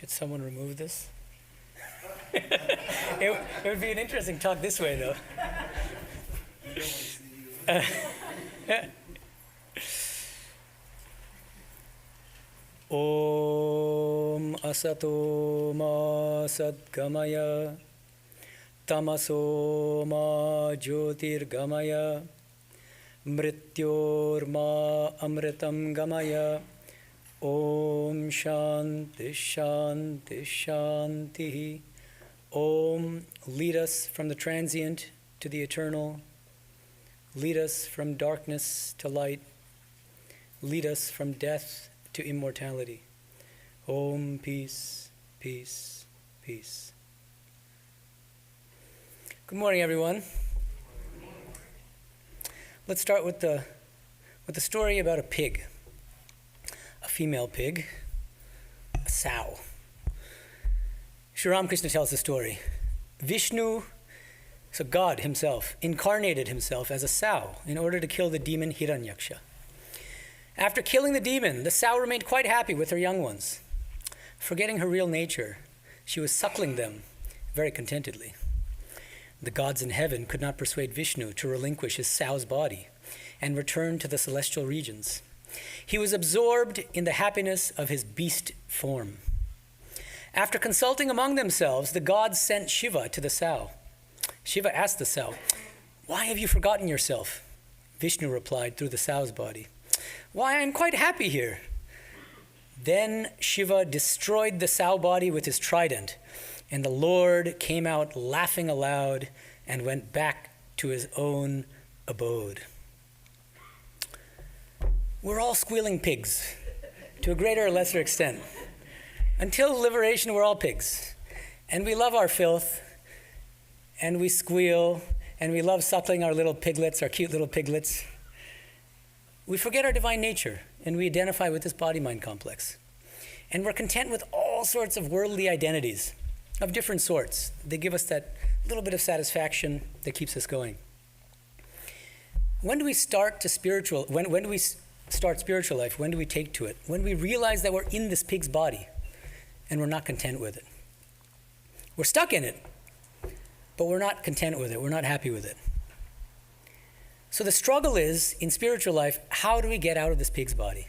Should someone remove this? It would be an interesting talk this way, though. Om asato ma sadgamaya tamaso ma jyotirgamaya mrityor ma amritam gamaya. Om shanti shanti shanti. Om, lead us from the transient to the eternal. Lead us from darkness to light. Lead us from death to immortality. Om, peace, peace, peace. Good morning, everyone. Let's start with the story about a pig. A female pig, a sow. Sri Ramakrishna tells the story. Vishnu, so God himself, incarnated himself as a sow in order to kill the demon Hiranyaksha. After killing the demon, the sow remained quite happy with her young ones. Forgetting her real nature, she was suckling them very contentedly. The gods in heaven could not persuade Vishnu to relinquish his sow's body and return to the celestial regions. He was absorbed in the happiness of his beast form. After consulting among themselves, the gods sent Shiva to the sow. Shiva asked the sow, "Why have you forgotten yourself?" Vishnu replied through the sow's body, "Why, I am quite happy here." Then Shiva destroyed the sow body with his trident, and the Lord came out laughing aloud and went back to his own abode. We're all squealing pigs, to a greater or lesser extent. Until liberation, we're all pigs. And we love our filth, and we squeal, and we love suckling our little piglets, our cute little piglets. We forget our divine nature, and we identify with this body-mind complex. And we're content with all sorts of worldly identities of different sorts. They give us that little bit of satisfaction that keeps us going. When do we start spiritual life? When do we take to it? When we realize that we're in this pig's body and we're not content with it. We're stuck in it, but we're not content with it. We're not happy with it. So the struggle is, in spiritual life, how do we get out of this pig's body?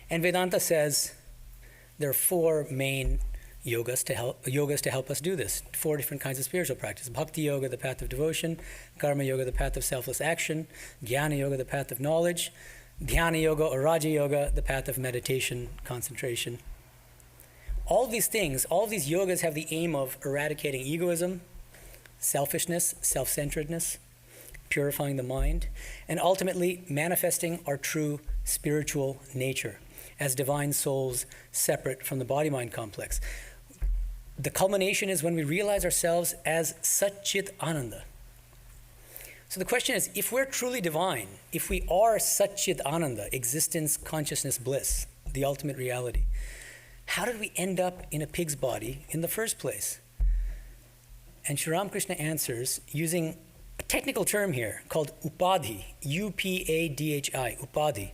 And Vedanta says there are four main yogas to help us do this. Four different kinds of spiritual practice. Bhakti yoga, the path of devotion. Karma yoga, the path of selfless action. Jnana yoga, the path of knowledge. Dhyana yoga or Raja yoga, the path of meditation, concentration. All these things, all these yogas have the aim of eradicating egoism, selfishness, self-centeredness, purifying the mind, and ultimately manifesting our true spiritual nature as divine souls separate from the body-mind complex. The culmination is when we realize ourselves as Satchit Ananda. So the question is, if we're truly divine, if we are Satchit Ananda, existence, consciousness, bliss, the ultimate reality, how did we end up in a pig's body in the first place? And Sri Ramakrishna answers using a technical term here called upadhi, U-P-A-D-H-I, upadhi.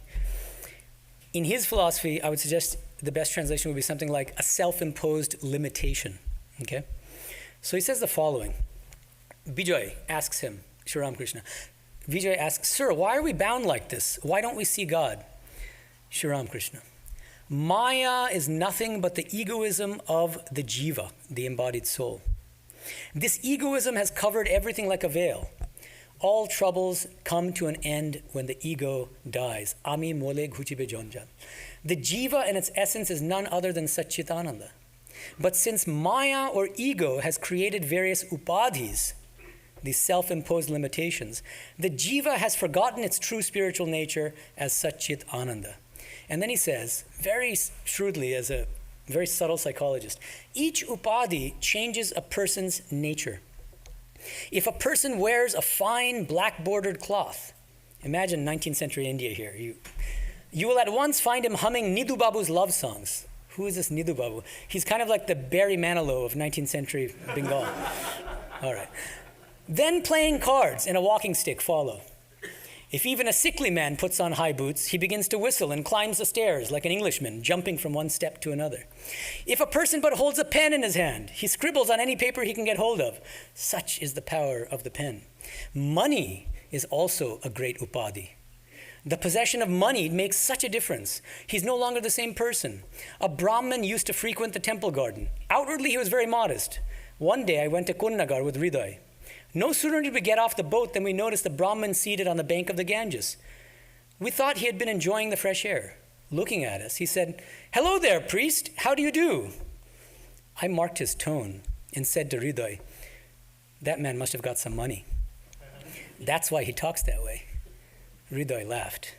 In his philosophy, I would suggest the best translation would be something like a self-imposed limitation. Okay? So he says the following. Vijay asks him, Sri Ramakrishna, Vijay asks, "Sir, why are we bound like this? Why don't we see God?" Sri Ramakrishna, Maya is nothing but the egoism of the jiva, the embodied soul. This egoism has covered everything like a veil. All troubles come to an end when the ego dies. Ami mole ghuchibe jonjan. The jiva in its essence is none other than Satchitananda. But since Maya or ego has created various upadhis, these self-imposed limitations, the jiva has forgotten its true spiritual nature as Satchit Ananda. And then he says, very shrewdly as a very subtle psychologist, each upadhi changes a person's nature. If a person wears a fine black bordered cloth, imagine 19th century India here, you will at once find him humming Nidhu Babu's love songs. Who is this Nidhu Babu? He's kind of like the Barry Manilow of 19th century Bengal. All right. Then playing cards and a walking stick follow. If even a sickly man puts on high boots, he begins to whistle and climbs the stairs like an Englishman, jumping from one step to another. If a person but holds a pen in his hand, he scribbles on any paper he can get hold of. Such is the power of the pen. Money is also a great upadhi. The possession of money makes such a difference. He's no longer the same person. A Brahmin used to frequent the temple garden. Outwardly, he was very modest. One day, I went to Kunnagar with Hriday. No sooner did we get off the boat than we noticed the Brahmin seated on the bank of the Ganges. We thought he had been enjoying the fresh air. Looking at us, he said, "Hello there, priest. How do you do?" I marked his tone and said to Hriday, "That man must have got some money. That's why he talks that way." Hriday laughed.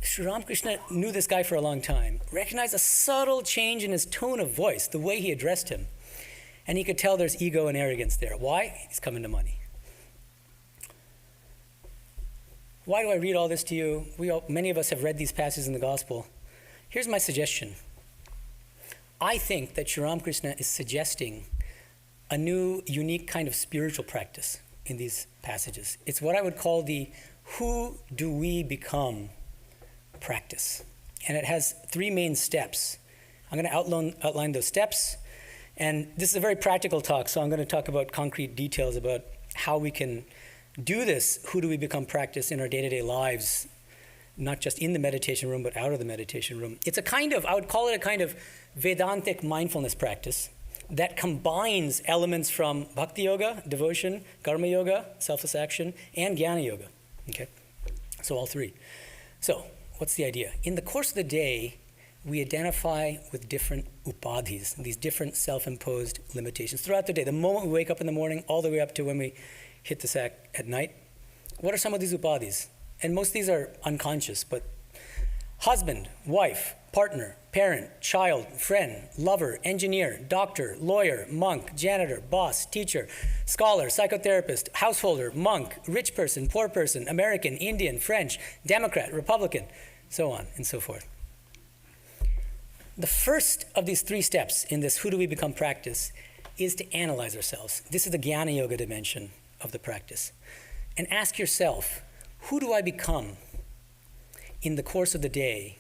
Sri Ramakrishna knew this guy for a long time, recognized a subtle change in his tone of voice, the way he addressed him. And he could tell there's ego and arrogance there. Why? He's coming to money. Why do I read all this to you? Many of us have read these passages in the gospel. Here's my suggestion. I think that Sri Ramakrishna is suggesting a new, unique kind of spiritual practice in these passages. It's what I would call the who do we become practice. And it has three main steps. I'm going to outline those steps. And this is a very practical talk, so I'm going to talk about concrete details about how we can do this who do we become practice in our day-to-day lives, not just in the meditation room, but out of the meditation room. It's a kind of, I would call it a kind of Vedantic mindfulness practice that combines elements from bhakti yoga, devotion, karma yoga, selfless action, and jnana yoga. Okay, so all three. So what's the idea? In the course of the day, we identify with different upadhis, these different self-imposed limitations throughout the day. The moment we wake up in the morning, all the way up to when we hit the sack at night. What are some of these upadhis? And most of these are unconscious, but husband, wife, partner, parent, child, friend, lover, engineer, doctor, lawyer, monk, janitor, boss, teacher, scholar, psychotherapist, householder, monk, rich person, poor person, American, Indian, French, Democrat, Republican, so on and so forth. The first of these three steps in this who do we become practice is to analyze ourselves. This is the jnana yoga dimension of the practice. And ask yourself, who do I become in the course of the day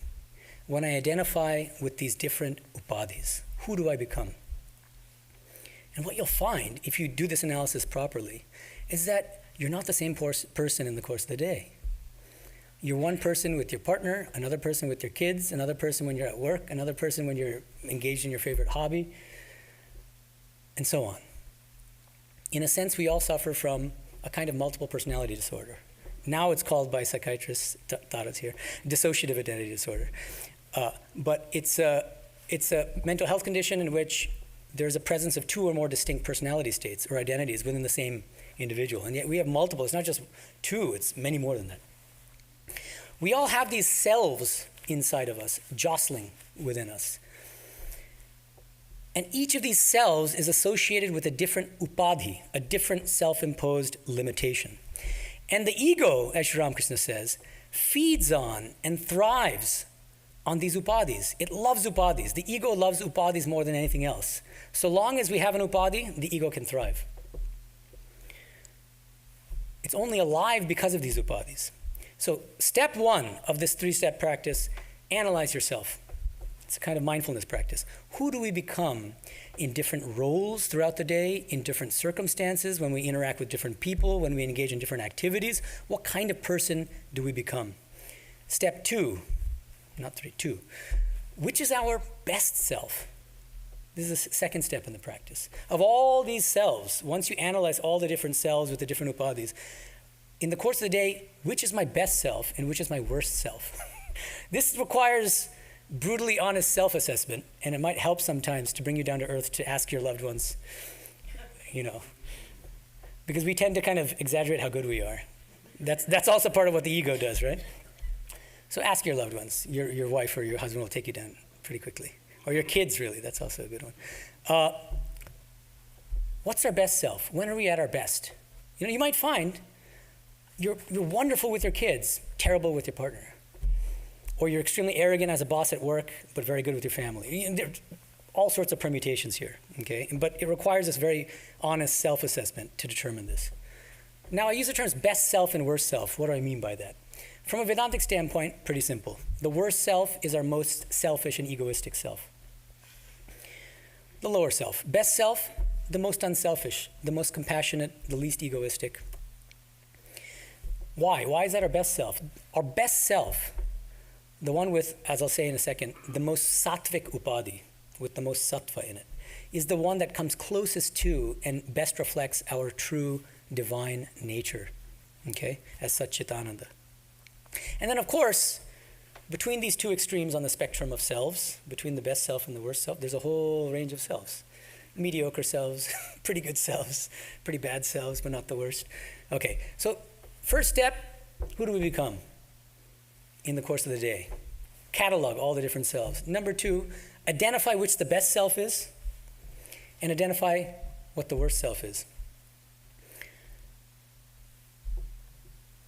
when I identify with these different upadhis? Who do I become? And what you'll find, if you do this analysis properly, is that you're not the same person in the course of the day. You're one person with your partner, another person with your kids, another person when you're at work, another person when you're engaged in your favorite hobby, and so on. In a sense, we all suffer from a kind of multiple personality disorder. Now it's called by psychiatrists, thought it's here, dissociative identity disorder. But it's a mental health condition in which there's a presence of two or more distinct personality states or identities within the same individual. And yet we have multiple. It's not just two, it's many more than that. We all have these selves inside of us, jostling within us. And each of these selves is associated with a different upadhi, a different self-imposed limitation. And the ego, as Sri Ramakrishna says, feeds on and thrives on these upadhis. It loves upadhis. The ego loves upadhis more than anything else. So long as we have an upadhi, the ego can thrive. It's only alive because of these upadhis. So step one of this three-step practice, analyze yourself. It's a kind of mindfulness practice. Who do we become in different roles throughout the day, in different circumstances, when we interact with different people, when we engage in different activities? What kind of person do we become? Step two, not three, two. Which is our best self? This is the second step in the practice. Of all these selves, once you analyze all the different selves with the different upadhis, in the course of the day, which is my best self and which is my worst self? This requires brutally honest self-assessment, and it might help sometimes to bring you down to earth to ask your loved ones, because we tend to kind of exaggerate how good we are. That's also part of what the ego does, right? So ask your loved ones. Your wife or your husband will take you down pretty quickly. Or your kids, really. That's also a good one. What's our best self? When are we at our best? You might find you're wonderful with your kids, terrible with your partner. Or you're extremely arrogant as a boss at work, but very good with your family. There are all sorts of permutations here, okay? But it requires this very honest self-assessment to determine this. Now, I use the terms best self and worst self. What do I mean by that? From a Vedantic standpoint, pretty simple. The worst self is our most selfish and egoistic self. The lower self. Best self, the most unselfish, the most compassionate, the least egoistic. Why? Why is that our best self? Our best self, the one with, as I'll say in a second, the most Satvic upadhi, with the most sattva in it, is the one that comes closest to and best reflects our true divine nature, okay, as Satchitananda. And then, of course, between these two extremes on the spectrum of selves, between the best self and the worst self, there's a whole range of selves. Mediocre selves, pretty good selves, pretty bad selves, but not the worst. Okay, so first step, who do we become in the course of the day? Catalog all the different selves. Number 2, identify which the best self is, and identify what the worst self is.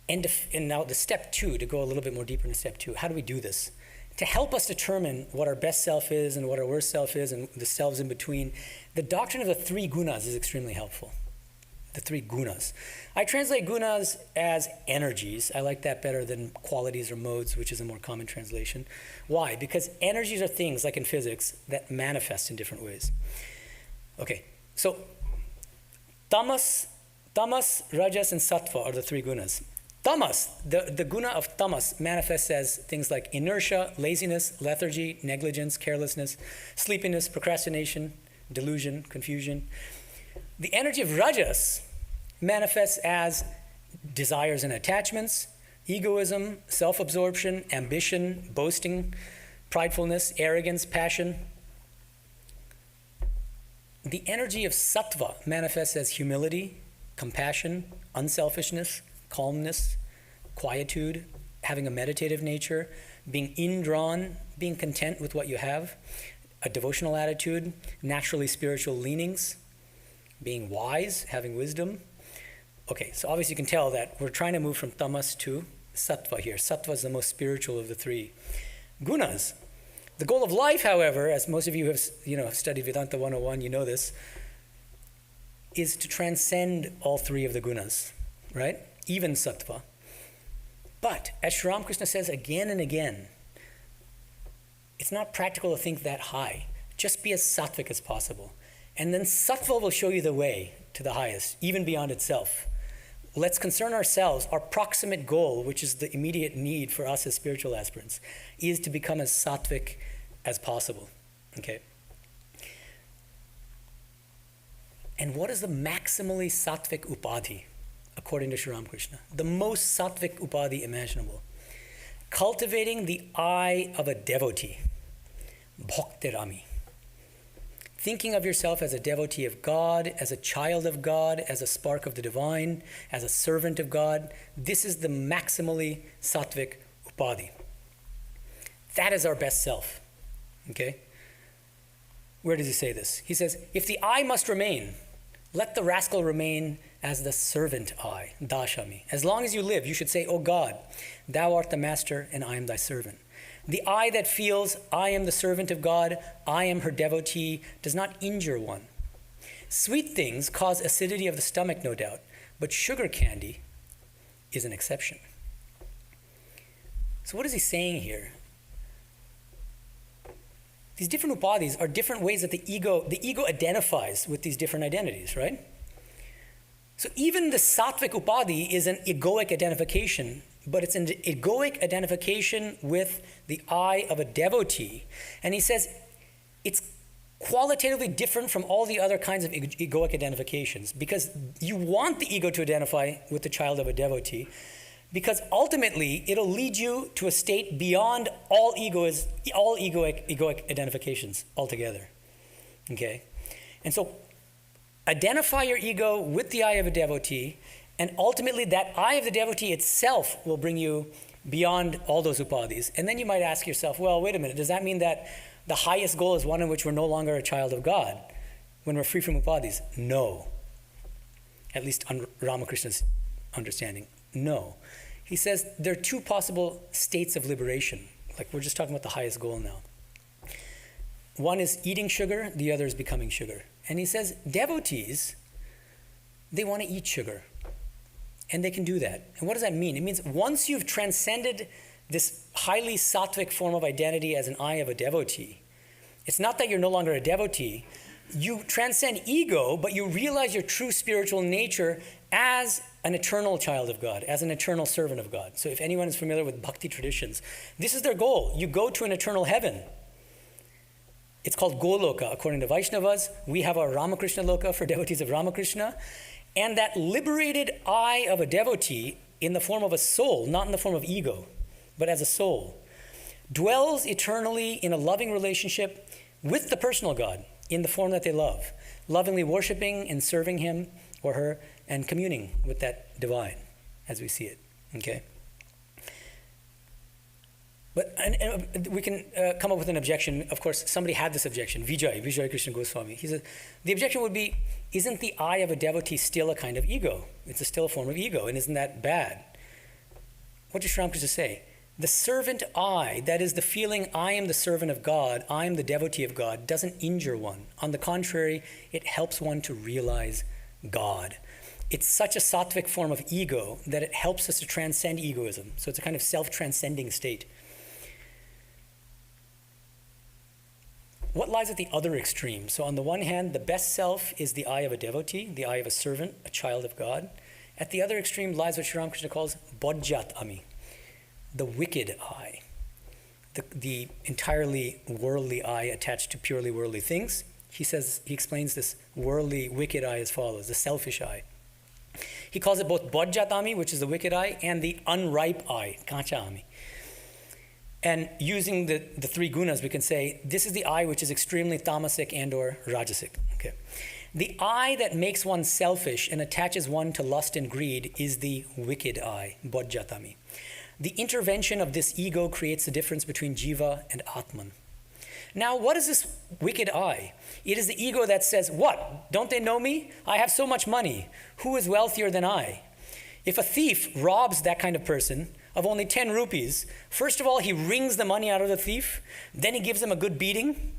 And now the step 2, to go a little bit more deeper into step 2, how do we do this? To help us determine what our best self is and what our worst self is and the selves in between, the doctrine of the 3 gunas is extremely helpful. The 3 gunas. I translate gunas as energies. I like that better than qualities or modes, which is a more common translation. Why? Because energies are things, like in physics, that manifest in different ways. Okay, so tamas, rajas, and sattva are the 3 gunas. Tamas, the guna of tamas manifests as things like inertia, laziness, lethargy, negligence, carelessness, sleepiness, procrastination, delusion, confusion. The energy of rajas manifests as desires and attachments, egoism, self-absorption, ambition, boasting, pridefulness, arrogance, passion. The energy of sattva manifests as humility, compassion, unselfishness, calmness, quietude, having a meditative nature, being indrawn, being content with what you have, a devotional attitude, naturally spiritual leanings, being wise, having wisdom. Okay, so obviously you can tell that we're trying to move from tamas to sattva here. Sattva is the most spiritual of the 3 gunas. The goal of life, however, as most of you have studied Vedanta 101, you know this, is to transcend all 3 of the gunas, right? Even sattva. But, as Sri Ramakrishna says again and again, it's not practical to think that high. Just be as sattvic as possible. And then sattva will show you the way to the highest, even beyond itself. Let's concern ourselves. Our proximate goal, which is the immediate need for us as spiritual aspirants, is to become as sattvic as possible. Okay? And what is the maximally sattvic upadhi, according to Sri Ramakrishna? The most sattvic upadhi imaginable. Cultivating the eye of a devotee. Bhaktirami. Thinking of yourself as a devotee of God, as a child of God, as a spark of the divine, as a servant of God. This is the maximally sattvic upadhi. That is our best self. Okay? Where does he say this? He says, if the I must remain, let the rascal remain as the servant I, dashami. As long as you live, you should say, O God, thou art the master and I am thy servant. The I that feels, I am the servant of God, I am her devotee, does not injure one. Sweet things cause acidity of the stomach, no doubt, but sugar candy is an exception. So what is he saying here? These different upadhis are different ways that the ego identifies with these different identities, right? So even the sattvic upadhi is an egoic identification, but it's an egoic identification with the I of a devotee. And he says it's qualitatively different from all the other kinds of egoic identifications, because you want the ego to identify with the child of a devotee, because ultimately it'll lead you to a state beyond all egoic identifications altogether. Okay? And so identify your ego with the I of a devotee, and ultimately that I of the devotee itself will bring you beyond all those upadhis. And then you might ask yourself, well, wait a minute, does that mean that the highest goal is one in which we're no longer a child of God, when we're free from upadhis? No. At least on Ramakrishna's understanding, no. He says there are 2 possible states of liberation. Like, we're just talking about the highest goal now. One is eating sugar, the other is becoming sugar. And he says devotees, they want to eat sugar. And they can do that. And what does that mean? It means once you've transcended this highly sattvic form of identity as an I of a devotee, it's not that you're no longer a devotee. You transcend ego, but you realize your true spiritual nature as an eternal child of God, as an eternal servant of God. So if anyone is familiar with bhakti traditions, this is their goal. You go to an eternal heaven. It's called Goloka, according to Vaishnavas. We have our Ramakrishna Loka for devotees of Ramakrishna. And that liberated I of a devotee in the form of a soul, not in the form of ego, but as a soul, dwells eternally in a loving relationship with the personal God in the form that they love, lovingly worshiping and serving him or her and communing with that divine as we see it, okay? But and we can come up with an objection. Of course, somebody had this objection, Vijay Krishna Goswami. He said, the objection would be, isn't the I of a devotee still a kind of ego? It's still a form of ego, and isn't that bad? What does Sri Ramakrishna say? The servant I, that is the feeling I am the servant of God, I am the devotee of God, doesn't injure one. On the contrary, it helps one to realize God. It's such a sattvic form of ego that it helps us to transcend egoism. So it's a kind of self-transcending state. What lies at the other extreme? So on the one hand, the best self is the I of a devotee, the I of a servant, a child of God. At the other extreme lies what Sri Ramakrishna calls bodjat ami, the wicked I, the entirely worldly I attached to purely worldly things. He explains this worldly wicked I as follows, the selfish I. He calls it both bodjat ami, which is the wicked I, and the unripe I, kacha ami. And using the three gunas, we can say, this is the I which is extremely tamasic and or rajasic. Okay. The I that makes one selfish and attaches one to lust and greed is the wicked I, bodjatami. The intervention of this ego creates the difference between jiva and atman. Now, what is this wicked I? It is the ego that says, what? Don't they know me? I have so much money. Who is wealthier than I? If a thief robs that kind of person of only 10 rupees, first of all, he wrings the money out of the thief, then he gives him a good beating,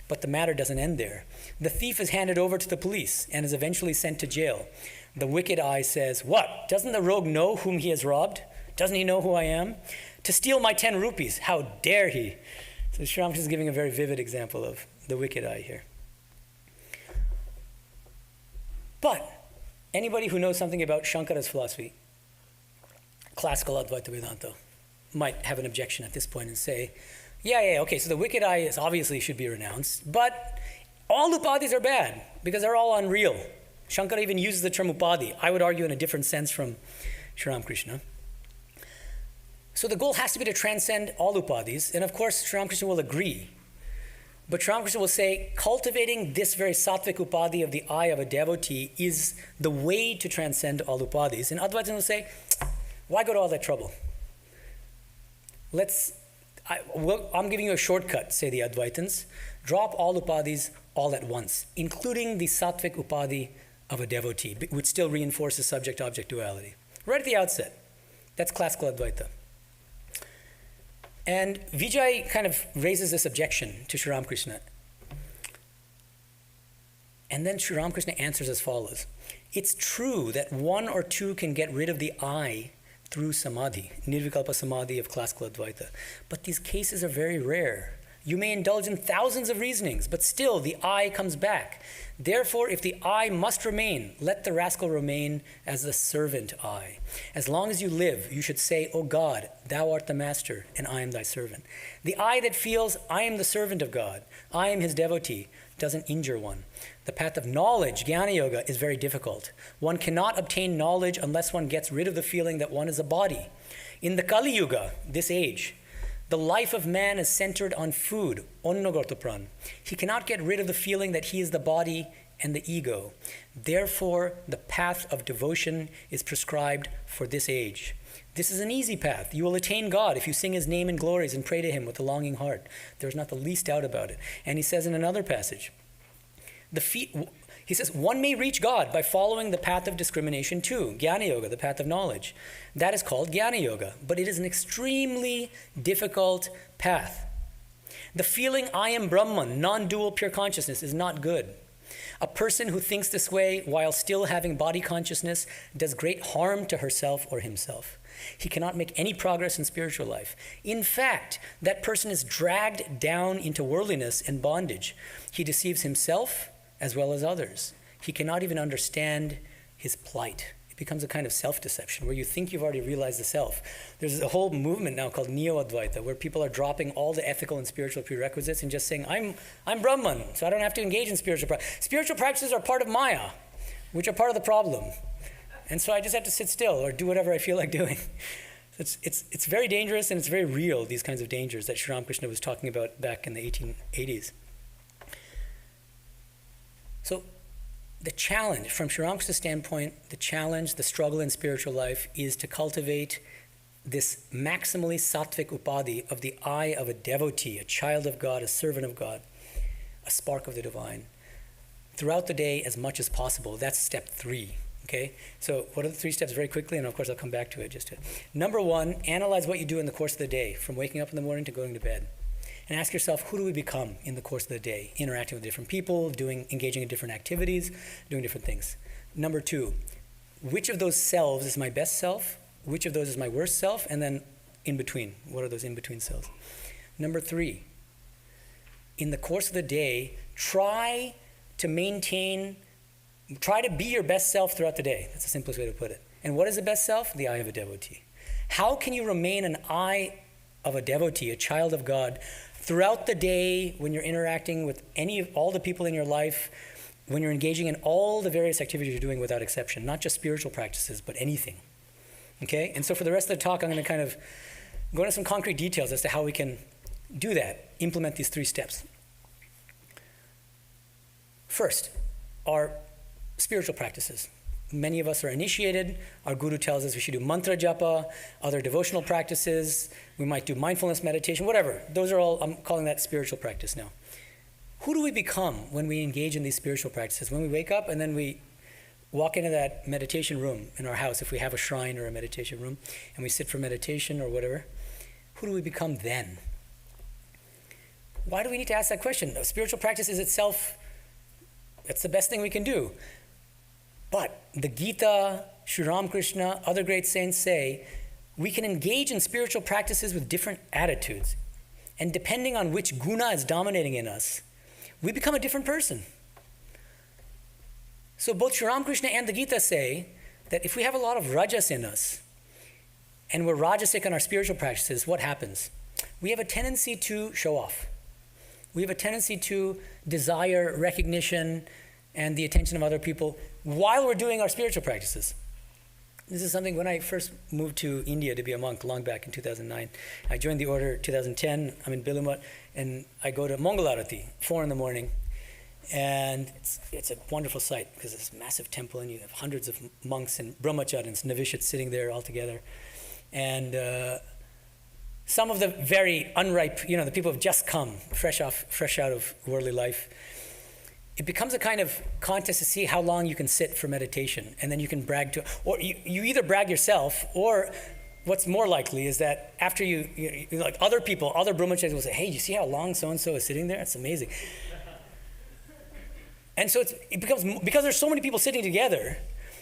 but the matter doesn't end there. The thief is handed over to the police and is eventually sent to jail. The wicked I says, what? Doesn't the rogue know whom he has robbed? Doesn't he know who I am? To steal my 10 rupees, how dare he? So Sri Ramakrishna is giving a very vivid example of the wicked I here. But anybody who knows something about Shankara's philosophy, classical Advaita Vedanta, might have an objection at this point and say, okay, so the wicked I is obviously should be renounced, but all upadhis are bad because they're all unreal. Shankara even uses the term upadhi. I would argue in a different sense from Sri Ramakrishna. So the goal has to be to transcend all upadhis, and of course Sri Ramakrishna will agree. But Sri Ramakrishna will say, cultivating this very sattvic upadhi of the I of a devotee is the way to transcend all upadhis. And Advaita will say, why go to all that trouble? I'm giving you a shortcut, say the Advaitins. Drop all upadhis all at once, including the sattvic upadhi of a devotee, which still reinforces subject-object duality. Right at the outset. That's classical Advaita. And Vijay kind of raises this objection to Sri Ramakrishna. And then Sri Ramakrishna answers as follows. It's true that one or two can get rid of the I through samadhi, nirvikalpa samadhi of classical Advaita. But these cases are very rare. You may indulge in thousands of reasonings, but still the I comes back. Therefore, if the I must remain, let the rascal remain as the servant I. As long as you live, you should say, O God, thou art the master, and I am thy servant. The I that feels, I am the servant of God, I am his devotee, doesn't injure one. The path of knowledge, jnana yoga, is very difficult. One cannot obtain knowledge unless one gets rid of the feeling that one is a body. In the Kali Yuga, this age, the life of man is centered on food, onnogotopran. He cannot get rid of the feeling that he is the body and the ego. Therefore, the path of devotion is prescribed for this age. This is an easy path. You will attain God if you sing his name and glories and pray to him with a longing heart. There's not the least doubt about it. And he says in another passage, he says, one may reach God by following the path of discrimination too, jnana yoga, the path of knowledge. That is called jnana yoga, but it is an extremely difficult path. The feeling I am Brahman, non-dual pure consciousness, is not good. A person who thinks this way while still having body consciousness does great harm to herself or himself. He cannot make any progress in spiritual life. In fact, that person is dragged down into worldliness and bondage. He deceives himself as well as others. He cannot even understand his plight. It becomes a kind of self-deception where you think you've already realized the self. There's a whole movement now called Neo-Advaita where people are dropping all the ethical and spiritual prerequisites and just saying, I'm Brahman, so I don't have to engage in spiritual practice. Spiritual practices are part of Maya, which are part of the problem. And so I just have to sit still or do whatever I feel like doing. It's very dangerous and it's very real, these kinds of dangers that Sri Ramakrishna was talking about back in the 1880s. So the challenge, from Sri Ramakrishna's standpoint, the struggle in spiritual life is to cultivate this maximally Satvic upadhi of the eye of a devotee, a child of God, a servant of God, a spark of the divine, throughout the day as much as possible. That's step 3. Okay, so what are the 3 steps very quickly? And of course, I'll come back to it. Number 1, analyze what you do in the course of the day, from waking up in the morning to going to bed. And ask yourself, who do we become in the course of the day? Interacting with different people, engaging in different activities, doing different things. Number 2, which of those selves is my best self? Which of those is my worst self? And then in between, what are those in-between selves? Number 3, in the course of the day, try to be your best self throughout the day. That's the simplest way to put it. And what is the best self? The eye of a devotee. How can you remain an eye of a devotee, a child of God, throughout the day when you're interacting with all the people in your life, when you're engaging in all the various activities you're doing without exception, not just spiritual practices, but anything? Okay? And so for the rest of the talk, I'm going to kind of go into some concrete details as to how we can do that, implement these 3 steps. First, our spiritual practices. Many of us are initiated. Our guru tells us we should do mantra japa, other devotional practices. We might do mindfulness meditation, whatever. Those are all, I'm calling that spiritual practice now. Who do we become when we engage in these spiritual practices? When we wake up and then we walk into that meditation room in our house, if we have a shrine or a meditation room, and we sit for meditation or whatever, who do we become then? Why do we need to ask that question? Spiritual practice is itself, that's the best thing we can do. But the Gita, Sri Ramakrishna, other great saints say, we can engage in spiritual practices with different attitudes. And depending on which guna is dominating in us, we become a different person. So both Sri Ramakrishna and the Gita say that if we have a lot of rajas in us, and we're rajasic in our spiritual practices, what happens? We have a tendency to show off. We have a tendency to desire recognition and the attention of other people while we're doing our spiritual practices. This is something when I first moved to India to be a monk long back in 2009. I joined the order 2010. I'm in Bilumat, and I go to Mangalarati, 4 a.m. And it's a wonderful sight because it's a massive temple and you have hundreds of monks and brahmacharis, novitiates sitting there all together. And some of the very unripe, the people have just come, fresh out of worldly life. It becomes a kind of contest to see how long you can sit for meditation, and then you can brag to, or you either brag yourself, or what's more likely is that after you like other brahmacharis will say, hey, you see how long so-and-so is sitting there? It's amazing. And so it becomes, because there's so many people sitting together,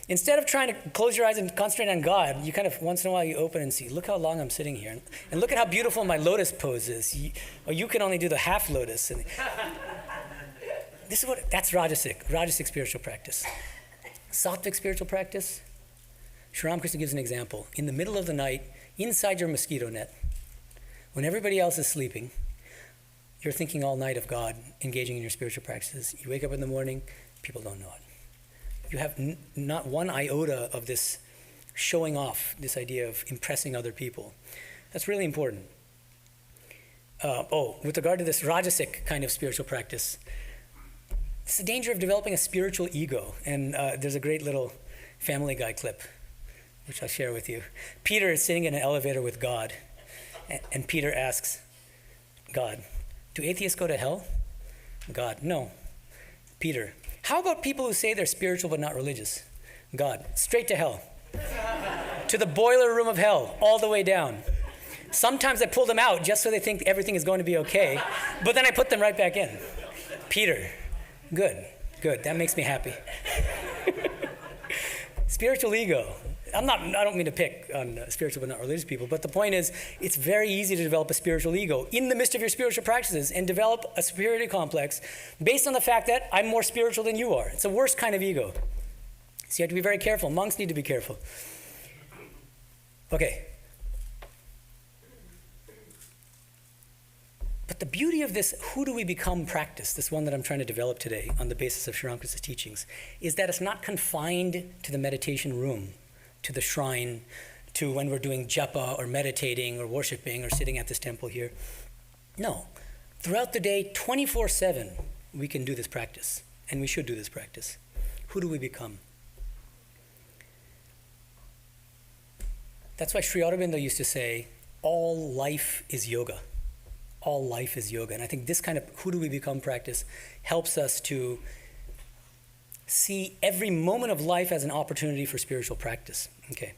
instead of trying to close your eyes and concentrate on God, you kind of, once in a while, you open and see, look how long I'm sitting here. And look at how beautiful my lotus pose is. You can only do the half lotus. And that's rajasic spiritual practice. Satvic spiritual practice, Sri Ramakrishna gives an example. In the middle of the night, inside your mosquito net, when everybody else is sleeping, you're thinking all night of God, engaging in your spiritual practices. You wake up in the morning, people don't know it. You have not one iota of this showing off, this idea of impressing other people. That's really important. With regard to this rajasic kind of spiritual practice, it's the danger of developing a spiritual ego. And there's a great little Family Guy clip, which I'll share with you. Peter is sitting in an elevator with God, and Peter asks God, do atheists go to hell? God, no. Peter, how about people who say they're spiritual but not religious? God, straight to hell. To the boiler room of hell, all the way down. Sometimes I pull them out just so they think everything is going to be okay, but then I put them right back in. Peter, good. Good, that makes me happy. Spiritual ego. I don't mean to pick on spiritual but not religious people, but the point is, it's very easy to develop a spiritual ego in the midst of your spiritual practices and develop a superiority complex based on the fact that I'm more spiritual than you are. It's the worst kind of ego. So you have to be very careful. Monks need to be careful. Okay. But the beauty of this who do we become practice, this one that I'm trying to develop today on the basis of Sri Ramakrishna's teachings, is that it's not confined to the meditation room, to the shrine, to when we're doing japa or meditating or worshiping or sitting at this temple here. No. Throughout the day, 24/7, we can do this practice, and we should do this practice. Who do we become? That's why Sri Aurobindo used to say, all life is yoga. All life is yoga. And I think this kind of who do we become practice helps us to see every moment of life as an opportunity for spiritual practice. Okay.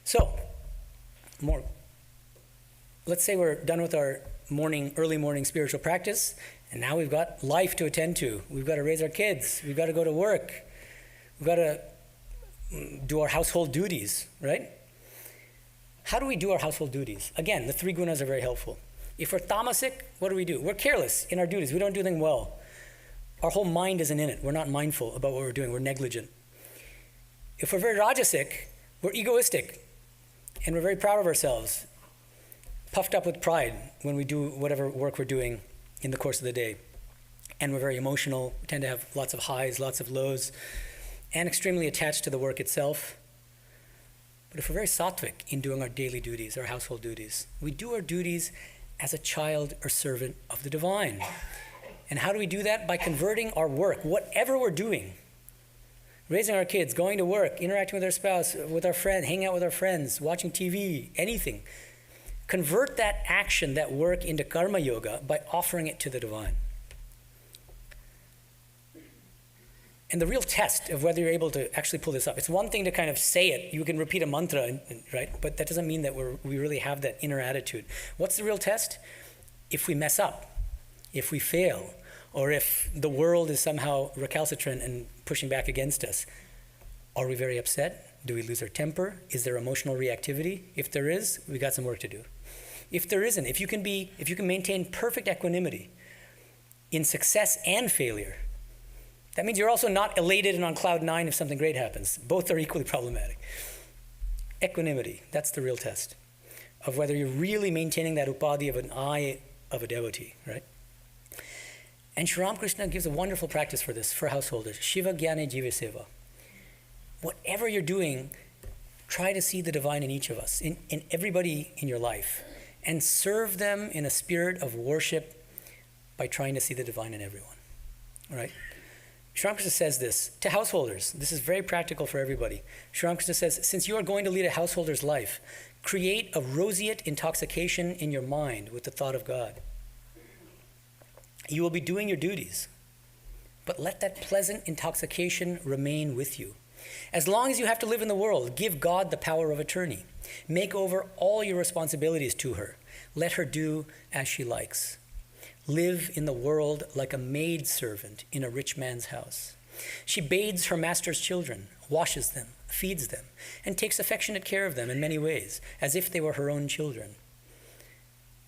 So, let's say we're done with our early morning spiritual practice, and now we've got life to attend to. We've got to raise our kids. We've got to go to work. We've got to do our household duties, right? How do we do our household duties? Again, the 3 gunas are very helpful. If we're tamasic, what do? We're careless in our duties. We don't do them well. Our whole mind isn't in it. We're not mindful about what we're doing. We're negligent. If we're very rajasic, we're egoistic. And we're very proud of ourselves, puffed up with pride when we do whatever work we're doing in the course of the day. And we're very emotional. We tend to have lots of highs, lots of lows, and extremely attached to the work itself. But if we're very Satvic in doing our daily duties, our household duties, we do our duties as a child or servant of the divine. And how do we do that? By converting our work, whatever we're doing, raising our kids, going to work, interacting with our spouse, with our friend, hanging out with our friends, watching TV, anything. Convert that action, that work, into karma yoga by offering it to the divine. And the real test of whether you're able to actually pull this up, it's one thing to kind of say it, you can repeat a mantra, right? But that doesn't mean that we really have that inner attitude. What's the real test? If we mess up, if we fail, or if the world is somehow recalcitrant and pushing back against us, are we very upset? Do we lose our temper? Is there emotional reactivity? If there is, we got some work to do. If there isn't, if you can maintain perfect equanimity in success and failure, that means you're also not elated and on cloud 9 if something great happens. Both are equally problematic. Equanimity, that's the real test of whether you're really maintaining that upadhi of an eye of a devotee, right? And Sri Ramakrishna gives a wonderful practice for this, for householders. Shiva Jnane Jiva Seva. Whatever you're doing, try to see the divine in each of us, in everybody in your life, and serve them in a spirit of worship by trying to see the divine in everyone, all right? Sri Ramakrishna says this to householders. This is very practical for everybody. Sri Ramakrishna says, since you are going to lead a householder's life, create a roseate intoxication in your mind with the thought of God. You will be doing your duties, but let that pleasant intoxication remain with you. As long as you have to live in the world, give God the power of attorney. Make over all your responsibilities to her. Let her do as she likes. Live in the world like a maidservant in a rich man's house. She bathes her master's children, washes them, feeds them, and takes affectionate care of them in many ways, as if they were her own children.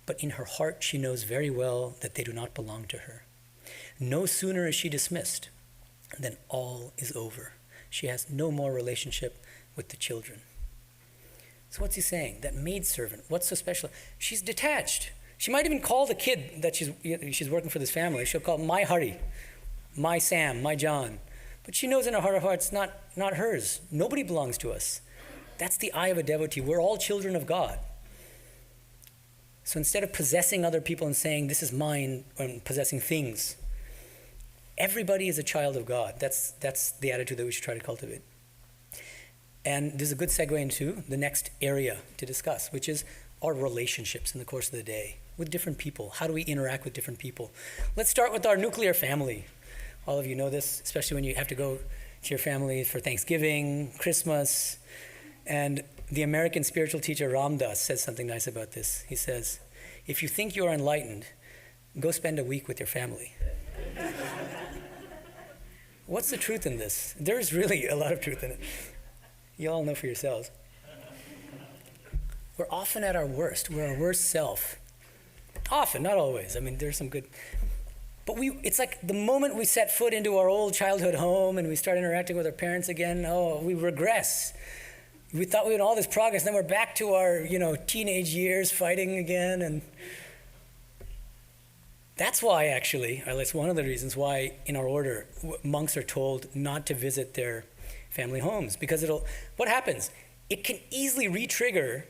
But in her heart she knows very well that they do not belong to her. No sooner is she dismissed than all is over. She has no more relationship with the children. So what's he saying? That maidservant, what's so special? She's detached. She might even call the kid that she's working for this family. She'll call my Hari, my Sam, my John. But she knows in her heart of hearts, not hers. Nobody belongs to us. That's the eye of a devotee. We're all children of God. So instead of possessing other people and saying, this is mine, and possessing things, everybody is a child of God. That's the attitude that we should try to cultivate. And this is a good segue into the next area to discuss, which is our relationships in the course of the day with different people. How do we interact with different people? Let's start with our nuclear family. All of you know this, especially when you have to go to your family for Thanksgiving, Christmas. And the American spiritual teacher Ram Dass says something nice about this. He says, if you think you are enlightened, go spend a week with your family. What's the truth in this? There's really a lot of truth in it. You all know for yourselves. We're often at our worst. We're our worst self. Often, not always. I mean, there's some good. But it's like the moment we set foot into our old childhood home and we start interacting with our parents again, we regress. We thought we had all this progress, then we're back to our, teenage years fighting again. And that's why, actually, or that's one of the reasons why in our order, monks are told not to visit their family homes. Because what happens? It can easily reactivate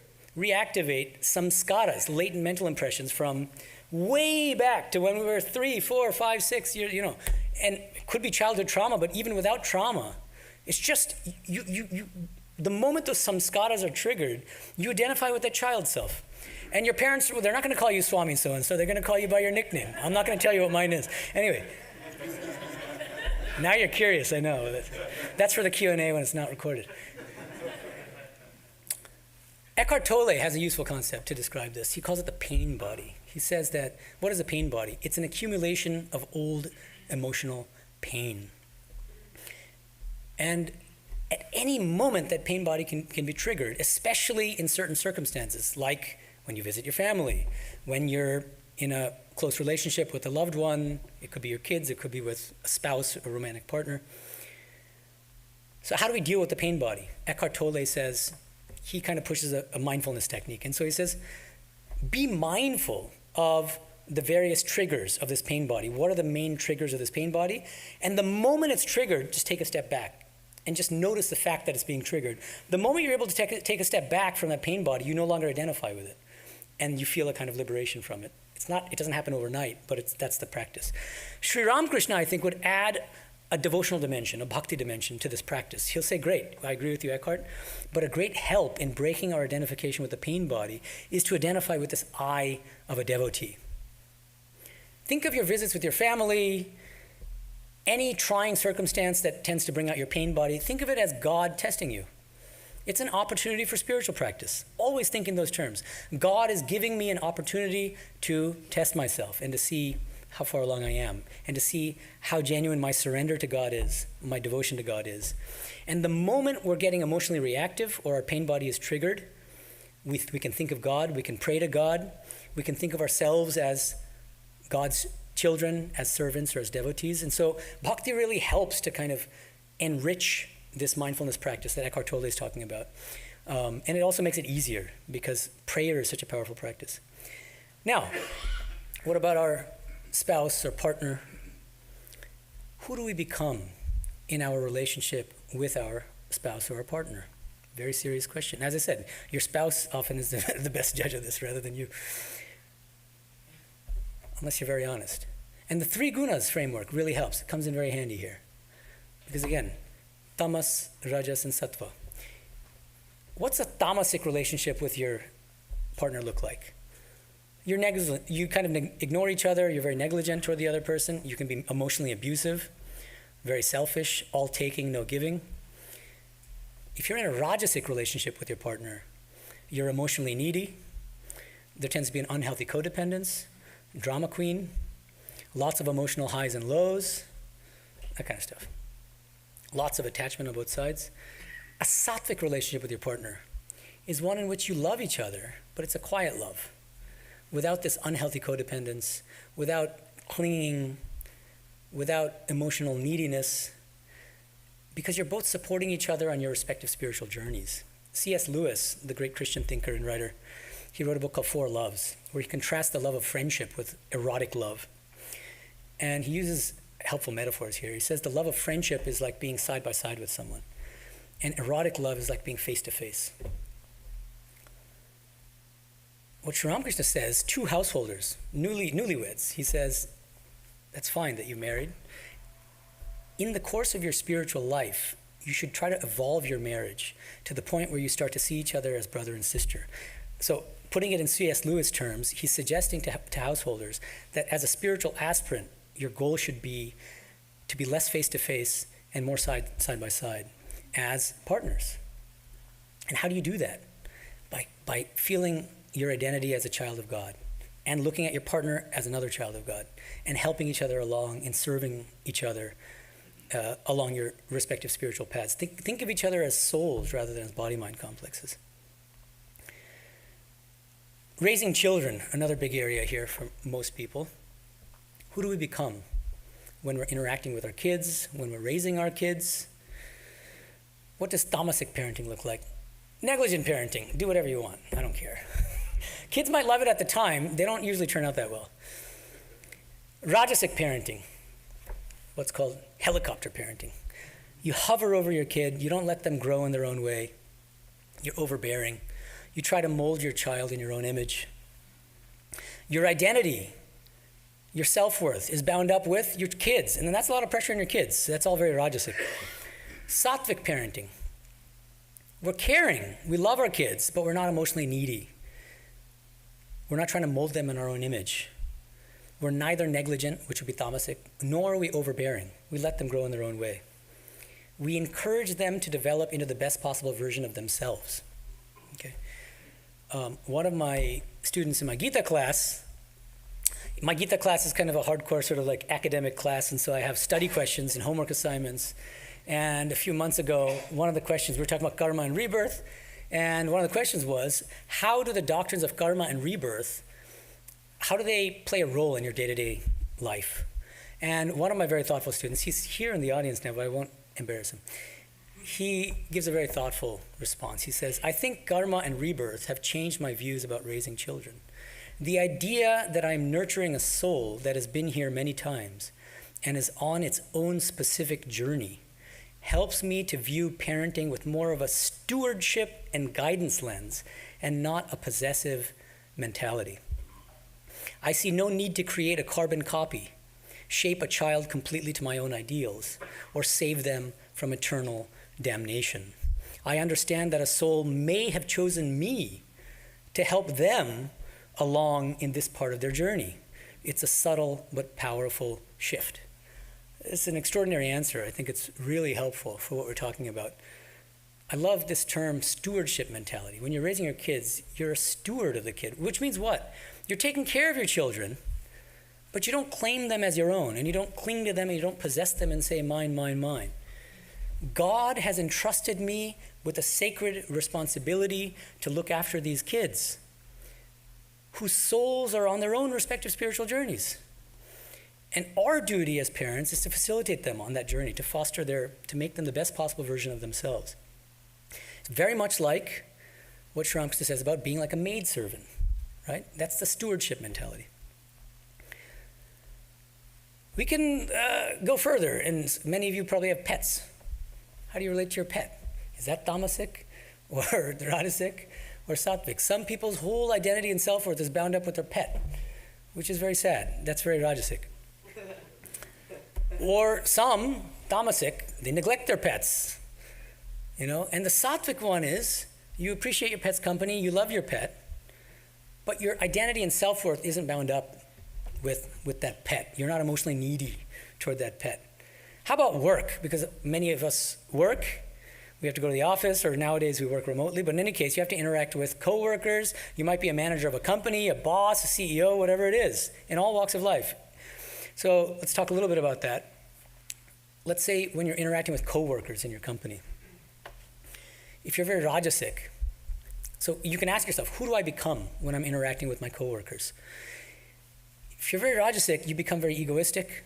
samskaras, latent mental impressions from way back to when we were 3, 4, 5, 6 years, And it could be childhood trauma, but even without trauma, it's just, the moment those samskaras are triggered, you identify with that child self. And your parents, they're not going to call you Swami so-and-so, they're going to call you by your nickname. I'm not going to tell you what mine is. Anyway. Now you're curious, I know. That's for the Q&A when it's not recorded. Eckhart Tolle has a useful concept to describe this. He calls it the pain body. He says that, what is a pain body? It's an accumulation of old emotional pain. And at any moment, that pain body can be triggered, especially in certain circumstances, like when you visit your family, when you're in a close relationship with a loved one. It could be your kids, it could be with a spouse, a romantic partner. So how do we deal with the pain body? Eckhart Tolle says, he kind of pushes a mindfulness technique. And so he says, be mindful of the various triggers of this pain body. What are the main triggers of this pain body? And the moment it's triggered, just take a step back and just notice the fact that it's being triggered. The moment you're able to take a step back from that pain body, you no longer identify with it. And you feel a kind of liberation from it. It doesn't happen overnight, but that's the practice. Sri Ramakrishna, I think, would add a devotional dimension, a bhakti dimension to this practice. He'll say, great, I agree with you, Eckhart, but a great help in breaking our identification with the pain body is to identify with this I of a devotee. Think of your visits with your family, any trying circumstance that tends to bring out your pain body, think of it as God testing you. It's an opportunity for spiritual practice. Always think in those terms. God is giving me an opportunity to test myself and to see how far along I am, and to see how genuine my surrender to God is, my devotion to God is. And the moment we're getting emotionally reactive or our pain body is triggered, we can think of God, we can pray to God, we can think of ourselves as God's children, as servants or as devotees. And so bhakti really helps to kind of enrich this mindfulness practice that Eckhart Tolle is talking about. And it also makes it easier because prayer is such a powerful practice. Now, what about our spouse or partner? Who do we become in our relationship with our spouse or our partner? Very serious question. As I said, your spouse often is the best judge of this rather than you, unless you're very honest. And the 3 gunas framework really helps. It comes in very handy here. Because again, tamas, rajas, and sattva. What's a tamasic relationship with your partner look like? You're negligent. You kind of ignore each other. You're very negligent toward the other person. You can be emotionally abusive, very selfish, all taking, no giving. If you're in a rajasic relationship with your partner, you're emotionally needy. There tends to be an unhealthy codependence, drama queen, lots of emotional highs and lows, that kind of stuff. Lots of attachment on both sides. A Satvic relationship with your partner is one in which you love each other, but it's a quiet love, without this unhealthy codependence, without clinging, without emotional neediness, because you're both supporting each other on your respective spiritual journeys. C.S. Lewis, the great Christian thinker and writer, he wrote a book called 4 Loves, where he contrasts the love of friendship with erotic love. And he uses helpful metaphors here. He says the love of friendship is like being side by side with someone, and erotic love is like being face to face. What Sri Ramakrishna says, 2 householders, newlyweds, he says, that's fine that you're married. In the course of your spiritual life, you should try to evolve your marriage to the point where you start to see each other as brother and sister. So putting it in C.S. Lewis terms, he's suggesting to householders that as a spiritual aspirant, your goal should be to be less face-to-face and more side by side as partners. And how do you do that? By feeling your identity as a child of God and looking at your partner as another child of God and helping each other along and serving each other along your respective spiritual paths. Think of each other as souls rather than as body-mind complexes. Raising children, another big area here for most people. Who do we become when we're interacting with our kids, when we're raising our kids? What does tamasic parenting look like? Negligent parenting. Do whatever you want. I don't care. Kids might love it at the time. They don't usually turn out that well. Rajasic parenting. What's called helicopter parenting. You hover over your kid. You don't let them grow in their own way. You're overbearing. You try to mold your child in your own image. Your identity, your self-worth is bound up with your kids. And then that's a lot of pressure on your kids. That's all very Rajasic. Satvic parenting. We're caring. We love our kids, but we're not emotionally needy. We're not trying to mold them in our own image. We're neither negligent, which would be tamasic, nor are we overbearing. We let them grow in their own way. We encourage them to develop into the best possible version of themselves. Okay. One of my students in my Gita class is kind of a hardcore sort of like academic class, and so I have study questions and homework assignments. And a few months ago, one of the questions, we were talking about karma and rebirth, and one of the questions was, how do the doctrines of karma and rebirth, how do they play a role in your day-to-day life? And one of my very thoughtful students, he's here in the audience now, but I won't embarrass him. He gives a very thoughtful response. He says, I think karma and rebirth have changed my views about raising children. The idea that I'm nurturing a soul that has been here many times and is on its own specific journey helps me to view parenting with more of a stewardship and guidance lens and not a possessive mentality. I see no need to create a carbon copy, shape a child completely to my own ideals, or save them from eternal damnation. I understand that a soul may have chosen me to help them along in this part of their journey. It's a subtle but powerful shift. It's an extraordinary answer. I think it's really helpful for what we're talking about. I love this term stewardship mentality. When you're raising your kids, you're a steward of the kid, which means what? You're taking care of your children, but you don't claim them as your own, and you don't cling to them, and you don't possess them and say, mine, mine, mine. God has entrusted me with a sacred responsibility to look after these kids whose souls are on their own respective spiritual journeys. And our duty as parents is to facilitate them on that journey, to foster to make them the best possible version of themselves. It's very much like what Sri Ramakrishna says about being like a maidservant, right? That's the stewardship mentality. We can go further, and many of you probably have pets. How do you relate to your pet? Is that tamasic or rajasic or sattvic? Some people's whole identity and self-worth is bound up with their pet, which is very sad. That's very rajasic. Or some, tamasic, they neglect their pets. And the sattvic one is, you appreciate your pet's company, you love your pet, but your identity and self-worth isn't bound up with that pet. You're not emotionally needy toward that pet. How about work? Because many of us work. We have to go to the office, or nowadays we work remotely. But in any case, you have to interact with coworkers. You might be a manager of a company, a boss, a CEO, whatever it is, in all walks of life. So let's talk a little bit about that. Let's say when you're interacting with coworkers in your company. If you're very rajasic, so you can ask yourself, who do I become when I'm interacting with my coworkers? If you're very rajasic, you become very egoistic,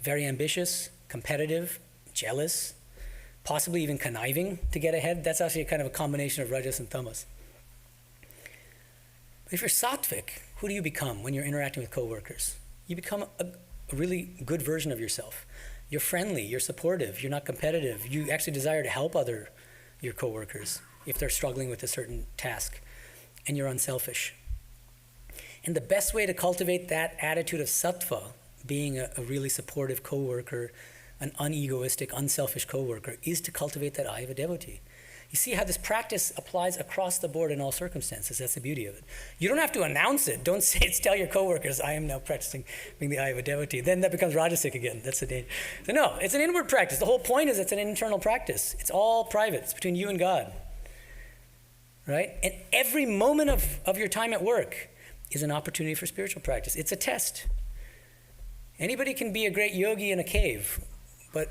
very ambitious, competitive, jealous, possibly even conniving to get ahead. That's actually kind of a combination of rajas and tamas. But if you're sattvic, who do you become when you're interacting with coworkers? You become a really good version of yourself. You're friendly, you're supportive, you're not competitive. You actually desire to help your coworkers if they're struggling with a certain task, and you're unselfish. And the best way to cultivate that attitude of sattva, being a really supportive coworker, an unegoistic, unselfish coworker, is to cultivate that I of a devotee. You see how this practice applies across the board in all circumstances. That's the beauty of it. You don't have to announce it. Don't say it. Tell your coworkers, I am now practicing being the I of a devotee. Then that becomes rajasic again. That's the danger. So no, it's an inward practice. The whole point is it's an internal practice. It's all private. It's between you and God. Right? And every moment of your time at work is an opportunity for spiritual practice. It's a test. Anybody can be a great yogi in a cave, but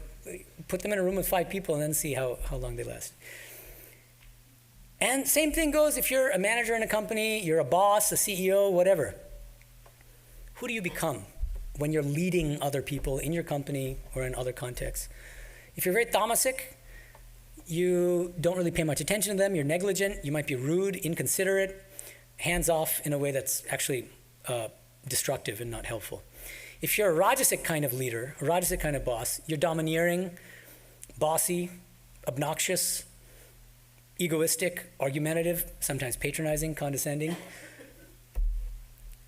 put them in a room with 5 people and then see how long they last. And same thing goes if you're a manager in a company, you're a boss, a CEO, whatever. Who do you become when you're leading other people in your company or in other contexts? If you're very tamasic, you don't really pay much attention to them, you're negligent, you might be rude, inconsiderate, hands-off in a way that's actually destructive and not helpful. If you're a rajasic kind of leader, a rajasic kind of boss, you're domineering, bossy, obnoxious, egoistic, argumentative, sometimes patronizing, condescending.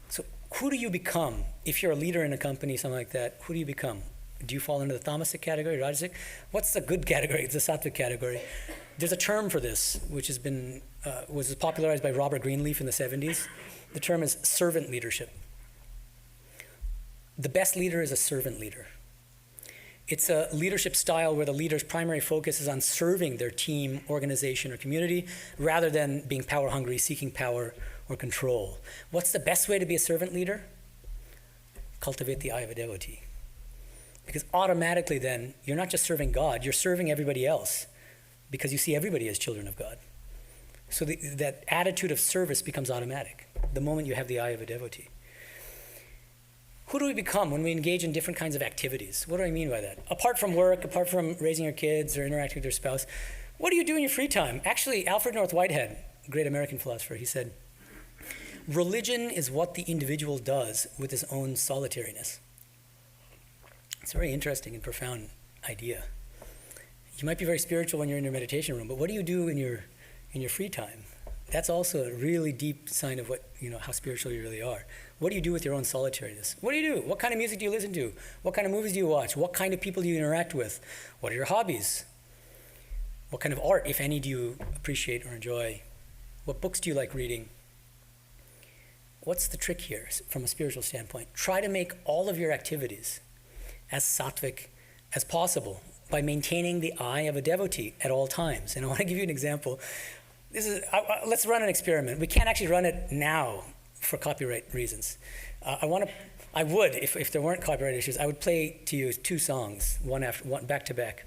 So who do you become? If you're a leader in a company, something like that, who do you become? Do you fall into the tamasic category, rajasic? What's the good category? It's the Satvic category. There's a term for this, which has been, was popularized by Robert Greenleaf in the 70s. The term is servant leadership. The best leader is a servant leader. It's a leadership style where the leader's primary focus is on serving their team, organization, or community, rather than being power hungry, seeking power or control. What's the best way to be a servant leader? Cultivate the eye of a devotee. Because automatically then, you're not just serving God, you're serving everybody else, because you see everybody as children of God. So that attitude of service becomes automatic the moment you have the eye of a devotee. Who do we become when we engage in different kinds of activities? What do I mean by that? Apart from work, apart from raising your kids or interacting with your spouse, what do you do in your free time? Actually, Alfred North Whitehead, a great American philosopher, he said, religion is what the individual does with his own solitariness. It's a very interesting and profound idea. You might be very spiritual when you're in your meditation room, but what do you do in your free time? That's also a really deep sign of what, how spiritual you really are. What do you do with your own solitariness? What do you do? What kind of music do you listen to? What kind of movies do you watch? What kind of people do you interact with? What are your hobbies? What kind of art, if any, do you appreciate or enjoy? What books do you like reading? What's the trick here from a spiritual standpoint? Try to make all of your activities as sattvic as possible by maintaining the eye of a devotee at all times. And I want to give you an example. Let's run an experiment. We can't actually run it now for copyright reasons. If there weren't copyright issues, I would play to you 2 songs, one back to back.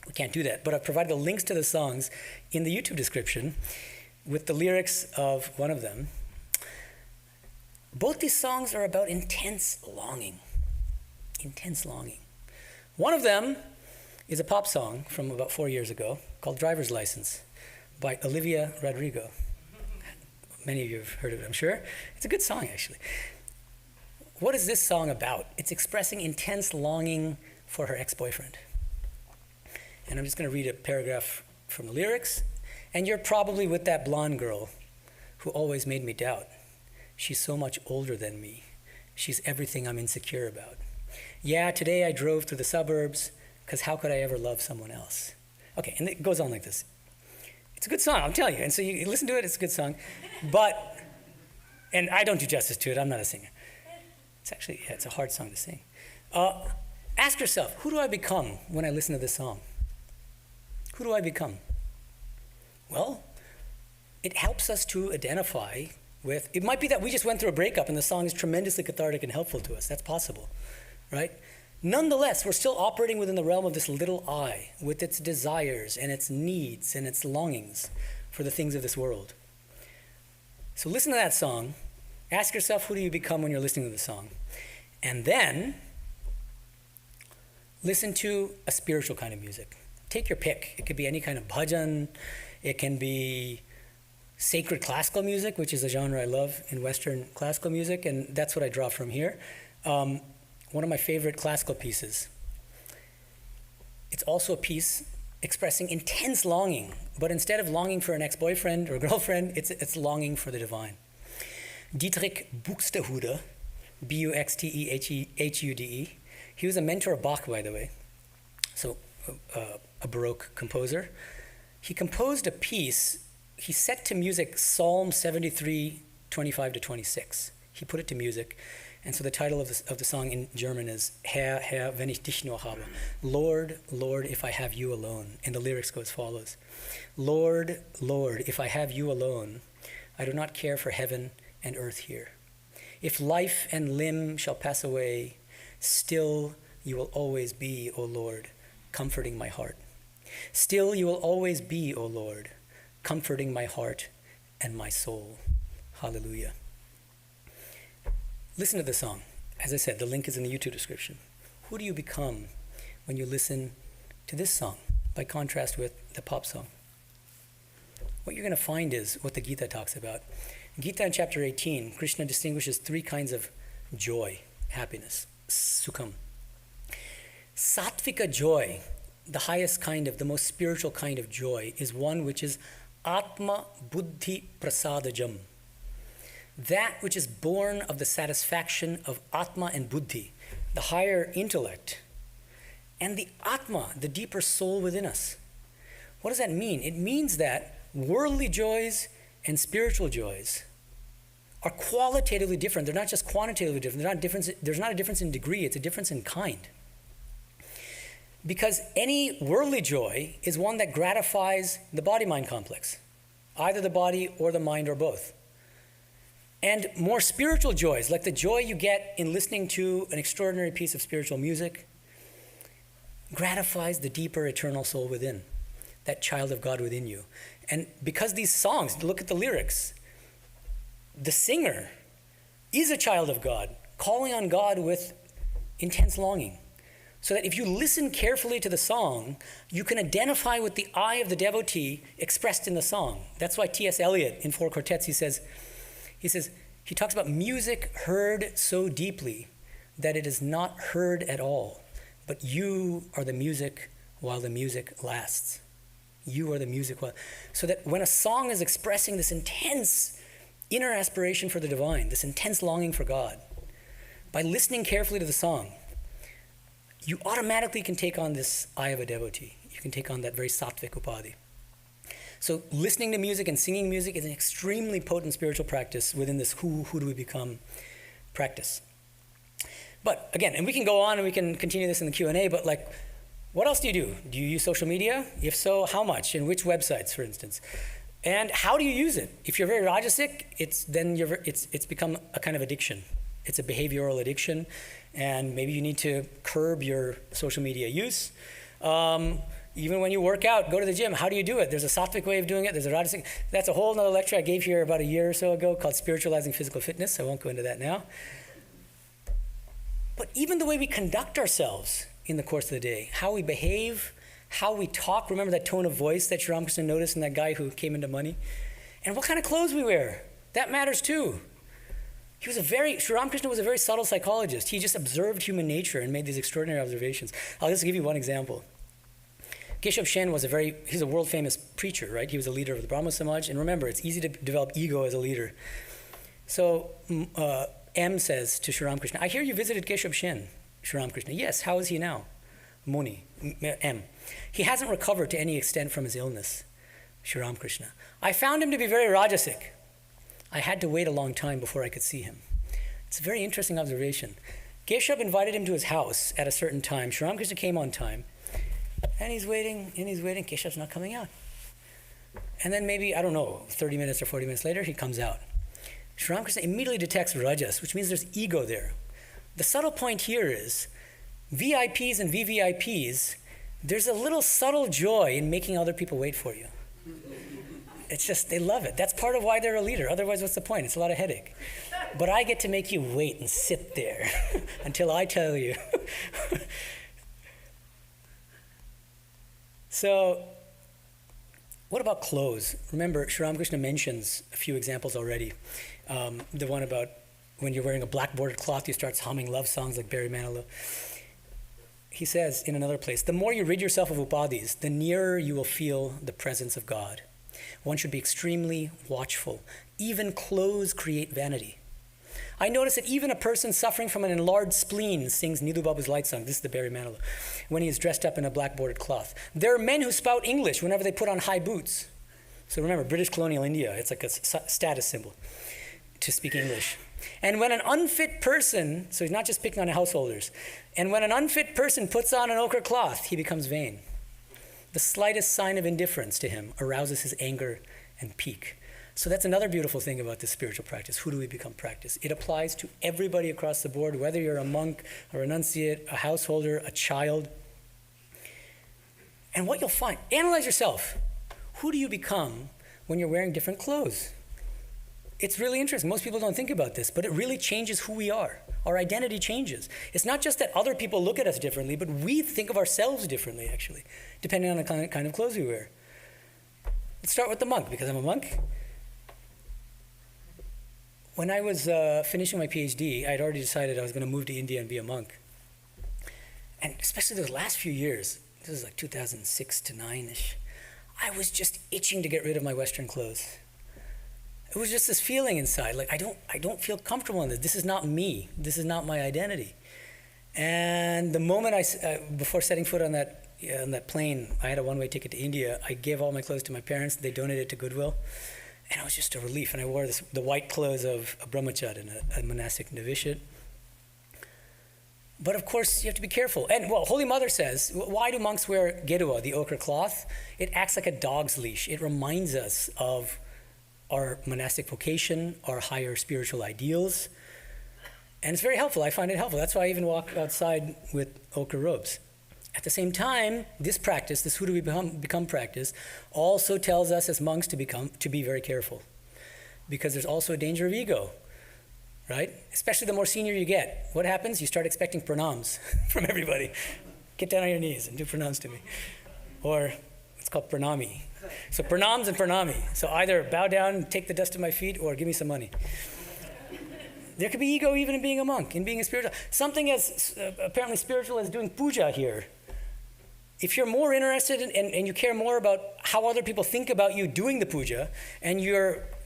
We can't do that, but I've provided the links to the songs in the YouTube description with the lyrics of one of them. Both these songs are about intense longing. Intense longing. One of them is a pop song from about 4 years ago called Driver's License by Olivia Rodrigo. Many of you have heard of it, I'm sure. It's a good song, actually. What is this song about? It's expressing intense longing for her ex-boyfriend. And I'm just going to read a paragraph from the lyrics. And you're probably with that blonde girl who always made me doubt. She's so much older than me. She's everything I'm insecure about. Yeah, today I drove through the suburbs, because how could I ever love someone else? Okay, and it goes on like this. It's a good song, I'm telling you. And so you listen to it, it's a good song. And I don't do justice to it, I'm not a singer. It's a hard song to sing. Ask yourself, who do I become when I listen to this song? Who do I become? Well, it helps us to identify with, it might be that we just went through a breakup and the song is tremendously cathartic and helpful to us. That's possible, right? Nonetheless, we're still operating within the realm of this little I, with its desires and its needs and its longings for the things of this world. So listen to that song. Ask yourself, who do you become when you're listening to the song? And then listen to a spiritual kind of music. Take your pick. It could be any kind of bhajan. It can be sacred classical music, which is a genre I love in Western classical music, and that's what I draw from here. One of my favorite classical pieces. It's also a piece expressing intense longing, but instead of longing for an ex-boyfriend or girlfriend, it's longing for the divine. Dietrich Buxtehude, Buxtehude, he was a mentor of Bach, by the way, so a Baroque composer. He composed a piece, he set to music Psalm 73, 25 to 26. He put it to music. And so the title of the song in German is Herr, Herr, wenn ich dich nur habe. Lord, Lord, if I have you alone. And the lyrics go as follows. Lord, Lord, if I have you alone, I do not care for heaven and earth here. If life and limb shall pass away, still you will always be, O Lord. comforting my heart. Still you will always be, O Lord, comforting my heart and my soul. Hallelujah. Listen to the song. As I said, the link is in the YouTube description. Who do you become when you listen to this song, by contrast with the pop song? What you're going to find is what the Gita talks about. In Gita in chapter 18, Krishna distinguishes three kinds of joy, happiness, sukham. Satvika joy, the highest kind of, the most spiritual kind of joy, is one which is atma buddhi prasadajam. That which is born of the satisfaction of atma and buddhi, the higher intellect, and the atma, the deeper soul within us. What does that mean? It means that worldly joys and spiritual joys are qualitatively different. They're not just quantitatively different. There's not a difference in degree, it's a difference in kind. Because any worldly joy is one that gratifies the body-mind complex, either the body or the mind or both. And more spiritual joys, like the joy you get in listening to an extraordinary piece of spiritual music, gratifies the deeper eternal soul within, that child of God within you. And because these songs, look at the lyrics, the singer is a child of God, calling on God with intense longing. So that if you listen carefully to the song, you can identify with the eye of the devotee expressed in the song. That's why T.S. Eliot in Four Quartets, he talks about music heard so deeply that it is not heard at all. But you are the music while the music lasts. You are the music while... So that when a song is expressing this intense inner aspiration for the divine, this intense longing for God, by listening carefully to the song, you automatically can take on this eye of a devotee. You can take on that very sattvic upadhi. So listening to music and singing music is an extremely potent spiritual practice within this who do we become practice. But again, and we can go on and we can continue this in the Q&A, but like, what else do you do? Do you use social media? If so, how much? And which websites, for instance? And how do you use it? If you're very rajasic, it's become a kind of addiction. It's a behavioral addiction, and maybe you need to curb your social media use. Even when you work out, go to the gym, how do you do it? There's a sattvic way of doing it, there's a rajasic. That's a whole other lecture I gave here about a year or so ago called Spiritualizing Physical Fitness. I won't go into that now. But even the way we conduct ourselves in the course of the day, how we behave, how we talk, remember that tone of voice that Sri Ramakrishna noticed in that guy who came into money? And what kind of clothes we wear, that matters too. Sri Ramakrishna was a very subtle psychologist. He just observed human nature and made these extraordinary observations. I'll just give you one example. Keshav Sen he's a world famous preacher, right? He was a leader of the Brahmo Samaj. And remember, it's easy to develop ego as a leader. So M says to Sri Ramakrishna, I hear you visited Keshav Sen, Sri Ramakrishna. Yes, how is he now? Muni, M. He hasn't recovered to any extent from his illness, Sri Ramakrishna. I found him to be very rajasic. I had to wait a long time before I could see him. It's a very interesting observation. Keshav invited him to his house at a certain time. Sri Ramakrishna came on time. And he's waiting, Keshav's not coming out. And then maybe, 30 minutes or 40 minutes later, he comes out. Sri Ramakrishna immediately detects rajas, which means there's ego there. The subtle point here is, VIPs and VVIPs, there's a little subtle joy in making other people wait for you. It's just, they love it. That's part of why they're a leader. Otherwise, what's the point? It's a lot of headache. But I get to make you wait and sit there until I tell you. So, what about clothes? Remember, Sri Ramakrishna mentions a few examples already. The one about when you're wearing a black bordered cloth, you start humming love songs like Barry Manilow. He says in another place, the more you rid yourself of upadhis, the nearer you will feel the presence of God. One should be extremely watchful. Even clothes create vanity. I notice that even a person suffering from an enlarged spleen sings Nidhu Babu's light song. This is the Barry Manilow, when he is dressed up in a black bordered cloth. There are men who spout English whenever they put on high boots. So remember, British colonial India, it's like a status symbol to speak English. And when an unfit person, so he's not just picking on householders, and when an unfit person puts on an ochre cloth, he becomes vain. The slightest sign of indifference to him arouses his anger and pique. So that's another beautiful thing about this spiritual practice. Who do we become practice? It applies to everybody across the board, whether you're a monk, a renunciate, a householder, a child. And what you'll find, analyze yourself. Who do you become when you're wearing different clothes? It's really interesting. Most people don't think about this, but it really changes who we are. Our identity changes. It's not just that other people look at us differently, but we think of ourselves differently, actually, depending on the kind of clothes we wear. Let's start with the monk, because I'm a monk. When I was finishing my PhD, I'd already decided I was going to move to India and be a monk. And especially those last few years, this was like 2006 to 9-ish, I was just itching to get rid of my Western clothes. It was just this feeling inside, like I don't feel comfortable in this. This is not me. This is not my identity. And the moment before setting foot on that plane, I had a one-way ticket to India. I gave all my clothes to my parents. They donated it to Goodwill. And it was just a relief. And I wore the white clothes of a brahmachari and a monastic novitiate. But of course, you have to be careful. And well, Holy Mother says, why do monks wear gerua, the ochre cloth? It acts like a dog's leash. It reminds us of our monastic vocation, our higher spiritual ideals. And it's very helpful. I find it helpful. That's why I even walk outside with ochre robes. At the same time, this practice, this who do we become practice, also tells us as monks to be very careful. Because there's also a danger of ego, right? Especially the more senior you get. What happens? You start expecting pranams from everybody. Get down on your knees and do pranams to me. Or it's called pranami. So pranams and pranami. So either bow down and take the dust of my feet or give me some money. There could be ego even in being a monk, in being a spiritual. Something as apparently spiritual as doing puja here. If you're more interested and you care more about how other people think about you doing the puja, and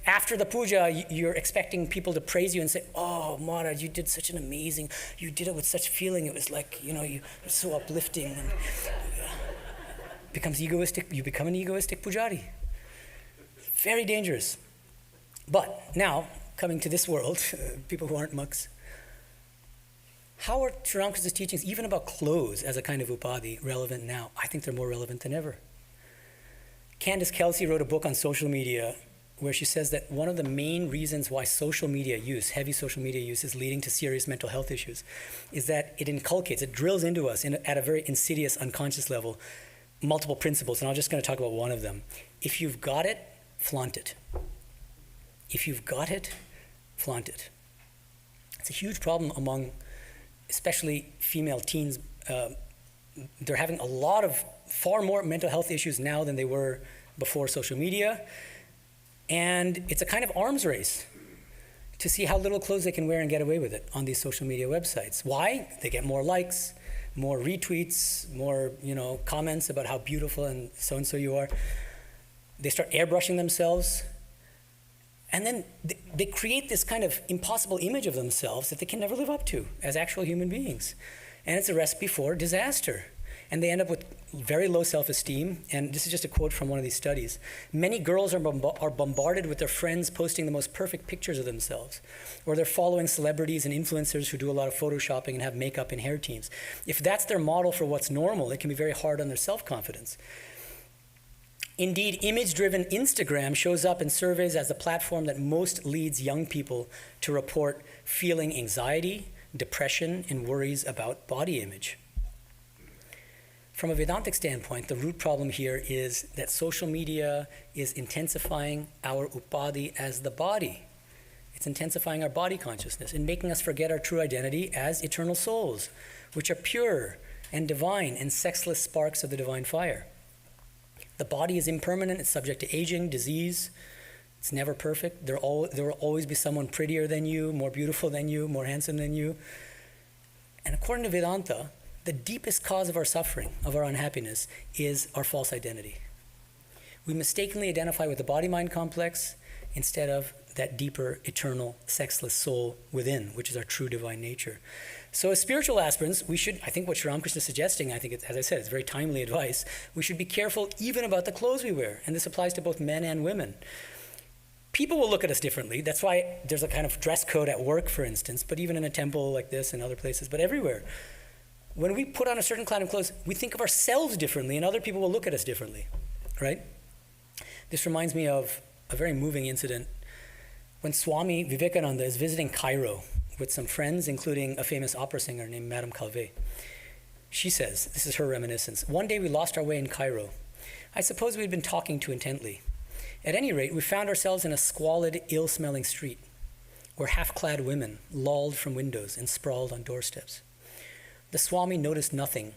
after the puja, you're expecting people to praise you and say, oh, Maharaj, you did such an amazing, you did it with such feeling. It was like, you were so uplifting. And becomes egoistic. You become an egoistic pujari. Very dangerous. But now, coming to this world, people who aren't monks, how are Sri Ramakrishna's teachings, even about clothes as a kind of upadhi, relevant now? I think they're more relevant than ever. Candace Kelsey wrote a book on social media where she says that one of the main reasons why social media use, heavy social media use, is leading to serious mental health issues is that it inculcates, it drills into us at a very insidious, unconscious level, multiple principles, and I'm just going to talk about one of them. If you've got it, flaunt it. If you've got it, flaunt it. It's a huge problem among especially female teens. They're having far more mental health issues now than they were before social media. And it's a kind of arms race to see how little clothes they can wear and get away with it on these social media websites. Why? They get more likes, more retweets, more comments about how beautiful and so you are. They start airbrushing themselves. And then they create this kind of impossible image of themselves that they can never live up to as actual human beings. And it's a recipe for disaster. And they end up with very low self-esteem. And this is just a quote from one of these studies. Many girls are bombarded with their friends posting the most perfect pictures of themselves. Or they're following celebrities and influencers who do a lot of photoshopping and have makeup and hair teams. If that's their model for what's normal, it can be very hard on their self-confidence. Indeed, image-driven Instagram shows up in surveys as the platform that most leads young people to report feeling anxiety, depression, and worries about body image. From a Vedantic standpoint, the root problem here is that social media is intensifying our upadhi as the body. It's intensifying our body consciousness and making us forget our true identity as eternal souls, which are pure and divine and sexless sparks of the divine fire. The body is impermanent. It's subject to aging, disease. It's never perfect. There will always be someone prettier than you, more beautiful than you, more handsome than you. And according to Vedanta, the deepest cause of our suffering, of our unhappiness, is our false identity. We mistakenly identify with the body-mind complex instead of that deeper, eternal, sexless soul within, which is our true divine nature. So as spiritual aspirants, we should, I think what Sri Ramakrishna is suggesting, as I said, it's very timely advice, we should be careful even about the clothes we wear. And this applies to both men and women. People will look at us differently. That's why there's a kind of dress code at work, for instance, but even in a temple like this and other places, but everywhere. When we put on a certain kind of clothes, we think of ourselves differently and other people will look at us differently, right? This reminds me of a very moving incident when Swami Vivekananda is visiting Cairo with some friends, including a famous opera singer named Madame Calvé. She says, this is her reminiscence, "One day we lost our way in Cairo. I suppose we had been talking too intently. At any rate, we found ourselves in a squalid, ill-smelling street where half-clad women lolled from windows and sprawled on doorsteps. The Swami noticed nothing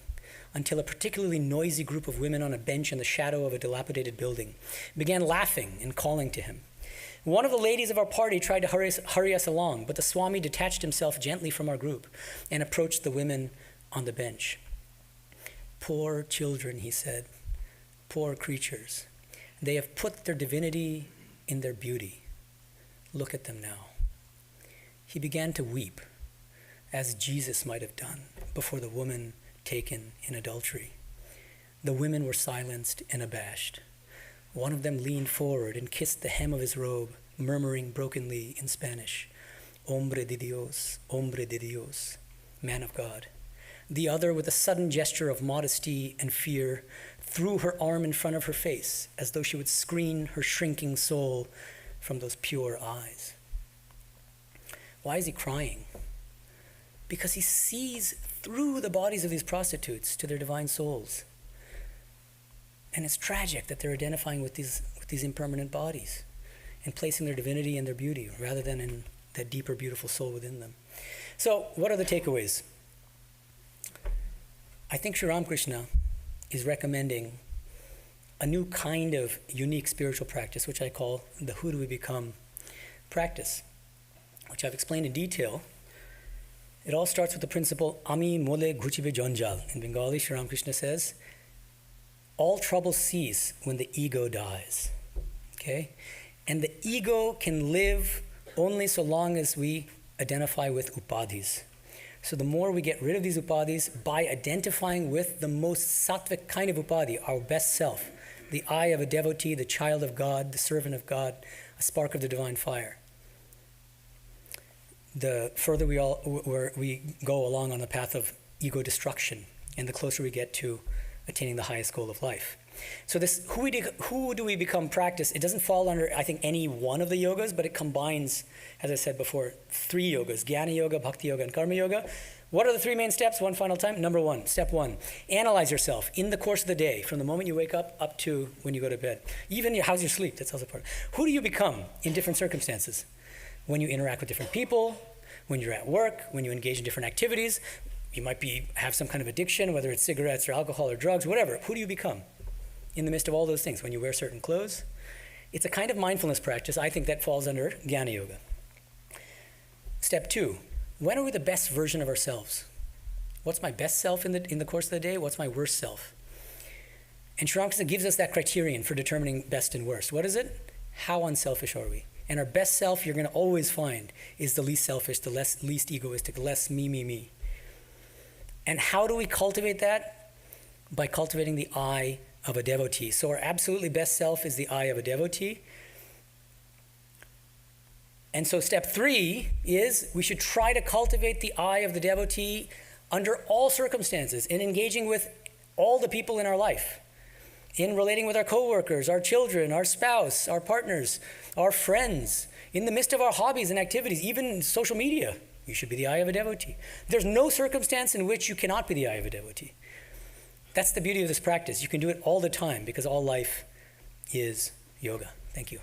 until a particularly noisy group of women on a bench in the shadow of a dilapidated building began laughing and calling to him. One of the ladies of our party tried to hurry us along, but the Swami detached himself gently from our group and approached the women on the bench. 'Poor children,' he said, 'poor creatures. They have put their divinity in their beauty. Look at them now.' He began to weep, as Jesus might have done before the woman taken in adultery. The women were silenced and abashed. One of them leaned forward and kissed the hem of his robe, murmuring brokenly in Spanish, 'Hombre de Dios, man of God.' The other, with a sudden gesture of modesty and fear, threw her arm in front of her face as though she would screen her shrinking soul from those pure eyes. Why is he crying? Because he sees through the bodies of these prostitutes to their divine souls. And it's tragic that they're identifying with these impermanent bodies and placing their divinity in their beauty rather than in that deeper, beautiful soul within them. So, what are the takeaways? I think Sri Ramakrishna is recommending a new kind of unique spiritual practice, which I call the Who Do We Become practice, which I've explained in detail. It all starts with the principle, Ami mole ghuchibe jonjal. In Bengali, Sri Ramakrishna says, all troubles cease when the ego dies. Okay? And the ego can live only so long as we identify with upadhis. So the more we get rid of these upadhis by identifying with the most Satvic kind of upadhi, our best self, the eye of a devotee, the child of God, the servant of God, a spark of the divine fire, the further we go along on the path of ego destruction, and the closer we get to attaining the highest goal of life. So this who do we become practice, it doesn't fall under, I think, any one of the yogas, but it combines, as I said before, 3 yogas, Jnana Yoga, Bhakti Yoga, and Karma Yoga. What are the 3 main steps? One final time. Number 1, step 1, analyze yourself in the course of the day, from the moment you wake up to when you go to bed. Even how's your sleep, that's also part. Who do you become in different circumstances? When you interact with different people, when you're at work, when you engage in different activities. You might have some kind of addiction, whether it's cigarettes or alcohol or drugs, whatever. Who do you become in the midst of all those things? When you wear certain clothes, it's a kind of mindfulness practice. I think that falls under Jnana Yoga. Step 2, when are we the best version of ourselves? What's my best self in the course of the day? What's my worst self? And Sri Ramakrishna gives us that criterion for determining best and worst. What is it? How unselfish are we? And our best self, you're going to always find, is the least selfish, the least egoistic, less me. And how do we cultivate that? By cultivating the eye of a devotee. So our absolutely best self is the eye of a devotee. And so step 3 is we should try to cultivate the eye of the devotee under all circumstances, in engaging with all the people in our life, in relating with our coworkers, our children, our spouse, our partners, our friends, in the midst of our hobbies and activities, even social media. You should be the eye of a devotee. There's no circumstance in which you cannot be the eye of a devotee. That's the beauty of this practice. You can do it all the time because all life is yoga. Thank you.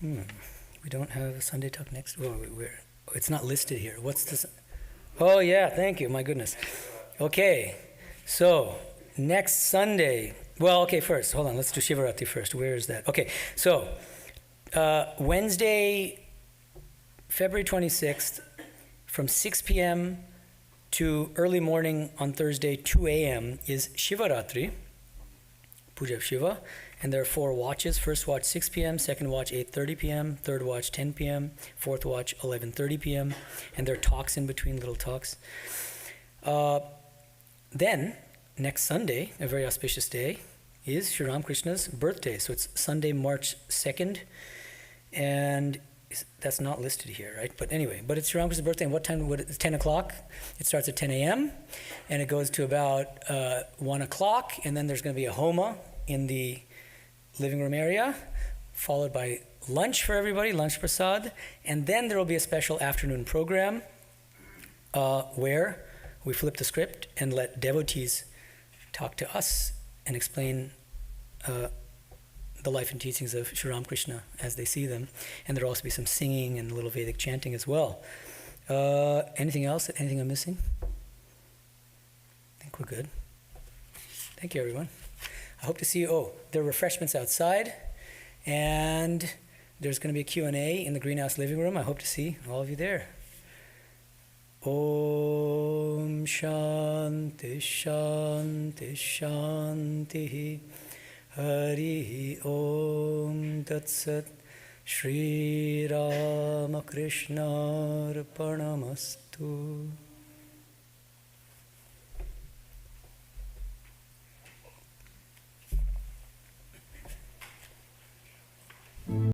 We don't have a Sunday talk next. Well, it's not listed here. What's this? Oh yeah, thank you. My goodness. Okay, so next Sunday. Well, okay, first, hold on. Let's do Shivaratri first. Where is that? Okay, so Wednesday, February 26th, from 6 p.m. to early morning on Thursday, 2 a.m. is Shivaratri, Puja of Shiva. And there are 4 watches. First watch 6 p.m., second watch 8:30 p.m., third watch 10 p.m., fourth watch 11:30 p.m. And there are talks in between, little talks. Then, next Sunday, a very auspicious day, is Sri Ramakrishna's birthday. So it's Sunday, March 2nd. And that's not listed here, right? But anyway, but it's Sri Ramakrishna's birthday. And what time? It's 10 o'clock. It starts at 10 a.m. And it goes to about 1 o'clock. And then there's going to be a homa in the living room area, followed by lunch for everybody, lunch prasad, and then there will be a special afternoon program where we flip the script and let devotees talk to us and explain the life and teachings of Sri Ramakrishna as they see them. And there will also be some singing and a little Vedic chanting as well. Anything else? Anything I'm missing? I think we're good. Thank you, everyone. I hope to see you. Oh, there are refreshments outside, and there's going to be a Q&A in the greenhouse living room. I hope to see all of you there. Om Shanti Shanti Shanti Hari Om Tat Sat Shri Ramakrishna Arpanamastu.